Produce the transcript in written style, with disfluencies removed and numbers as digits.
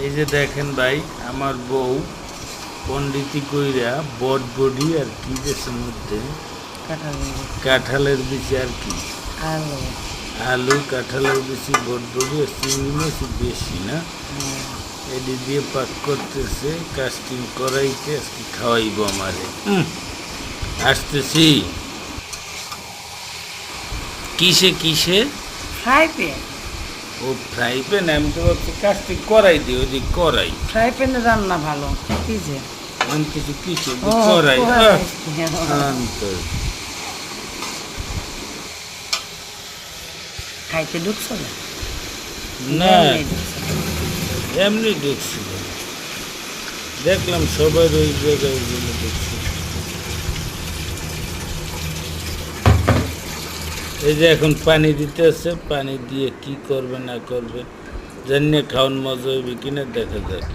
এই যে দেখেন ভাই, আমার বউ পণ্ডিতি কইরা বটবডি আর কি দেশের মধ্যে কাঁঠালের বিচি আর কি আলু। আলু, কাঁঠালের বিচি, বটবডি আর চিংড়ি মাছ বেশি না, এটি দিয়ে পাক করতেছে, কাস্টিং করাইতে আজকে খাওয়াইব আমারে। আসতেছি। কিসে কিসে? Fry pan. ও ফ্রাই প্যান, আমি তো ভাবছি কাস্টিং করাই দিই, ওই দিক করাই। ফ্রাই প্যানে রান্না ভালো। কি যে আমি কিছু কিছু ও, করাই কড়াই। অন্তর। খাইতে ঢুকছো না? না, এমনি ঢুকছো। এমনি ঢুকছিল, দেখলাম সবাই ওই জায়গায় গেলে ঢুকছিল। এই যে এখন পানি দিতে আছে, পানি দিয়ে কি করবে না করবে জানিয়ে খাওয়ান মজা হইবে কিনা দেখা যাক।